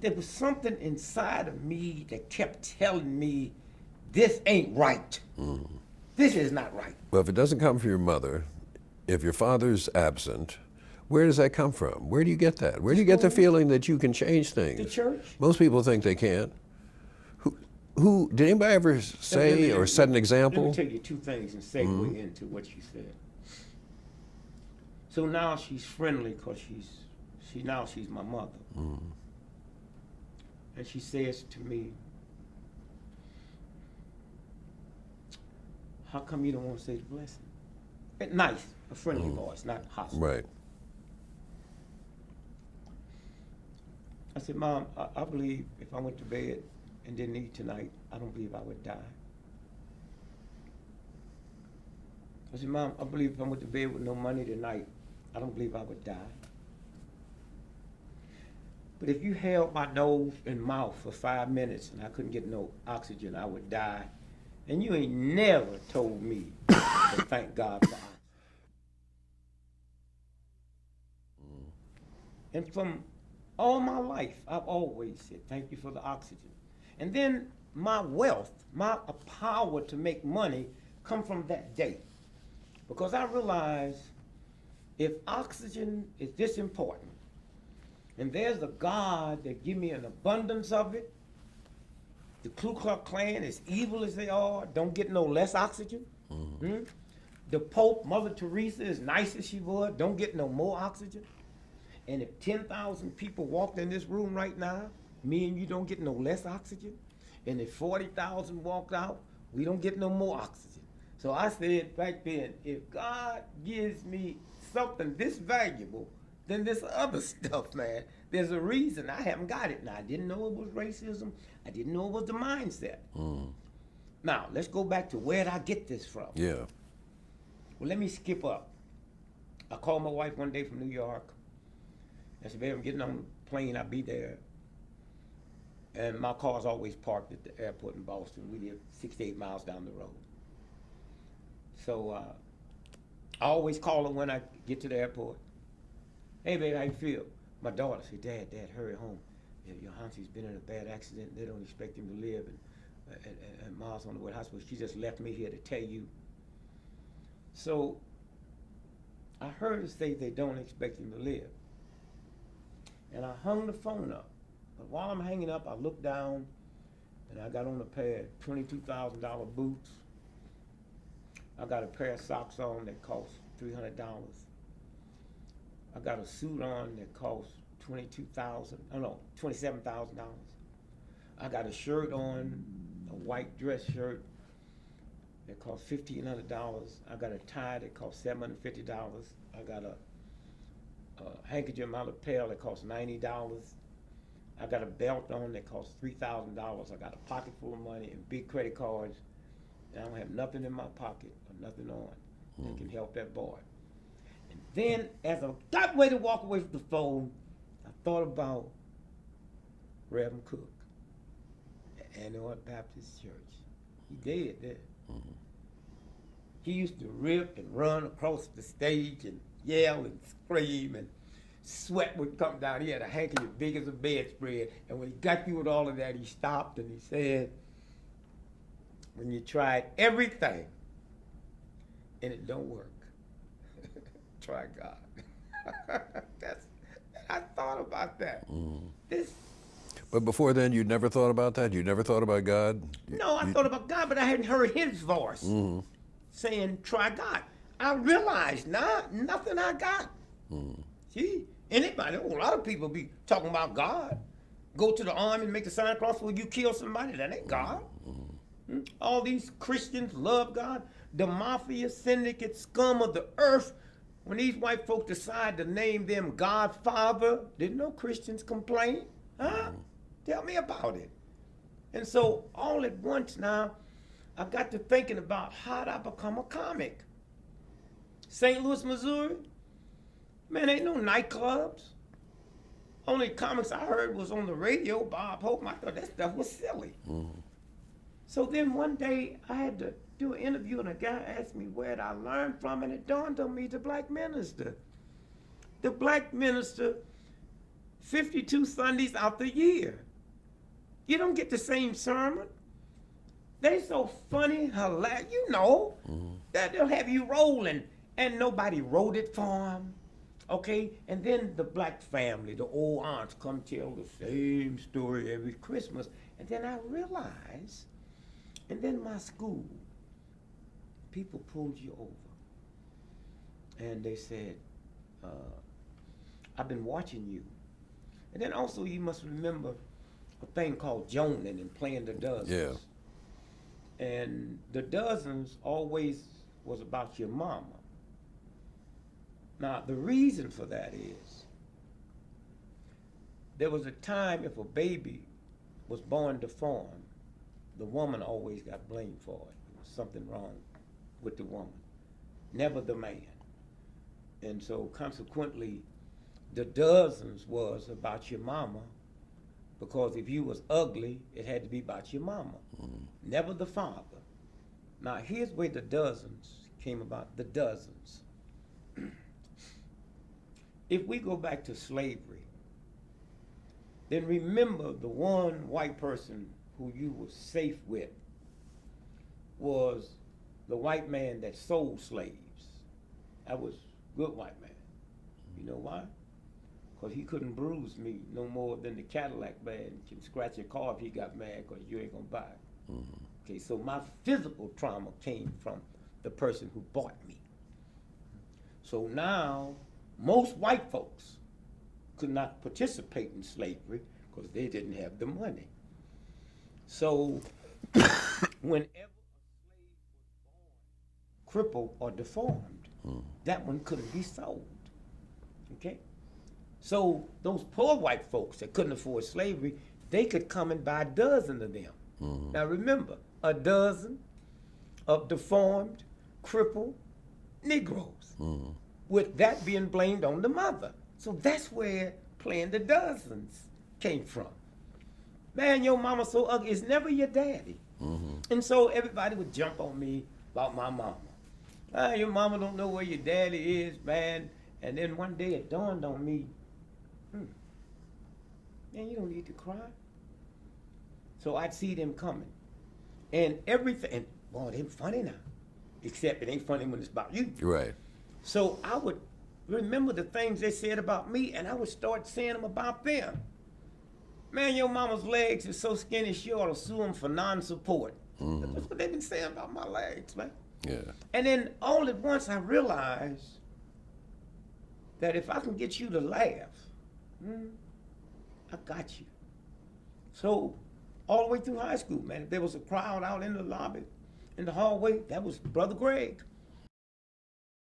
There was something inside of me that kept telling me, this ain't right. This is not right. Well, if it doesn't come from your mother, if your father's absent, where does that come from? Where do you get that? Where do you get the feeling that you can change things? The church. Most people think they can't. Who did anybody ever say or set an example? Let me tell you two things and segue into what you said. So now she's friendly because she's my mother. And she says to me, how come you don't want to say the blessing? Nice, a friendly voice, not hostile. Right. I said, Mom, I believe if I went to bed and didn't eat tonight, I don't believe I would die. I said, Mom, I believe if I went to bed with no money tonight, I don't believe I would die. But if you held my nose and mouth for 5 minutes and I couldn't get no oxygen, I would die. And you ain't never told me to thank God for oxygen. And from all my life, I've always said, thank you for the oxygen. And then my wealth, my power to make money come from that day. Because I realized if oxygen is this important, and there's a God that give me an abundance of it, the Ku Klux Klan, as evil as they are, don't get no less oxygen. The Pope, Mother Teresa, as nice as she was, don't get no more oxygen. And if 10,000 people walked in this room right now, me and you don't get no less oxygen. And if 40,000 walked out, we don't get no more oxygen. So I said back then, if God gives me something this valuable than this other stuff, man, there's a reason I haven't got it. Now, I didn't know it was racism. I didn't know it was the mindset. Now, let's go back to where did I get this from? Yeah. Well, let me skip up. I called my wife one day from New York. I said, babe, I'm getting on the plane. I'll be there. And my car's always parked at the airport in Boston. We live 6 to 8 miles down the road. So I always call her when I get to the airport. Hey, babe, how you feel? My daughter said, Dad, hurry home. Your auntie's been in a bad accident. They don't expect him to live. And Ma's on the way to the hospital. She just left me here to tell you. So I heard her say they don't expect him to live. And I hung the phone up. But while I'm hanging up, I looked down and I got on a pair of $22,000 boots. I got a pair of socks on that cost $300. I got a suit on that cost $27,000. I got a shirt on, a white dress shirt that cost $1,500. I got a tie that cost $750. I got a handkerchief on my lapel that cost $90. I got a belt on that cost $3,000. I got a pocket full of money and big credit cards. And I don't have nothing in my pocket or nothing on that can help that boy. And then, as I got ready to walk away from the phone, I thought about Reverend Cook at Antioch Baptist Church. He dead there. He used to rip and run across the stage and yell and scream, and sweat would come down. He had a handkerchief big as a bedspread. And when he got through with all of that, he stopped and he said, when you tried everything and it don't work, try God. I thought about that. But before then, you'd never thought about that? You never thought about God? No, I thought about God, but I hadn't heard his voice saying, try God. I realized now, nothing I got. See, anybody, a lot of people be talking about God. Go to the army and make the sign across where you kill somebody, that ain't God. All these Christians love God. The mafia, syndicate, scum of the earth, when these white folks decide to name them Godfather, didn't no Christians complain? Huh? Tell me about it. And so all at once now, I got to thinking about how did I become a comic? St. Louis, Missouri, man, ain't no nightclubs. Only comics I heard was on the radio, Bob Hope. I thought that stuff was silly. So then one day I had to do an interview and a guy asked me where did I learn from, and it dawned on me the black minister. The black minister 52 Sundays out the year. You don't get the same sermon. They so funny, hilarious, that they'll have you rolling, and nobody wrote it for them. Okay, and then the black family, the old aunts, come tell the same story every Christmas. And then I realized, and then my school, people pulled you over. And they said, I've been watching you. And then also you must remember a thing called joning and playing the dozens. Yeah. And the dozens always was about your mama. Now, the reason for that is, there was a time if a baby was born deformed, the woman always got blamed for it. There was something wrong with the woman, never the man. And so consequently, the dozens was about your mama, because if you was ugly, it had to be about your mama, never the father. Now, here's where the dozens came about, the dozens. If we go back to slavery, then remember the one white person who you were safe with was the white man that sold slaves. That was good white man. You know why? Because he couldn't bruise me no more than the Cadillac man can scratch your car if he got mad because you ain't gonna buy it. Okay, so my physical trauma came from the person who bought me. So now, most white folks could not participate in slavery because they didn't have the money. So whenever a slave was born crippled or deformed, that one couldn't be sold. Okay? So those poor white folks that couldn't afford slavery, they could come and buy a dozen of them. Now remember, a dozen of deformed, crippled Negroes. With that being blamed on the mother. So that's where playing the dozens came from. Man, your mama so ugly, it's never your daddy. And so everybody would jump on me about my mama. Your mama don't know where your daddy is, man. And then one day it dawned on me, man, you don't need to cry. So I'd see them coming. And everything, and boy, they funny now. Except it ain't funny when it's about you. Right. So I would remember the things they said about me, and I would start saying them about them. Man, your mama's legs is so skinny, she ought to sue them for non-support. That's what they've been saying about my legs, man. Yeah. And then all at once I realized that if I can get you to laugh, I got you. So all the way through high school, man, if there was a crowd out in the lobby, in the hallway, that was Brother Greg.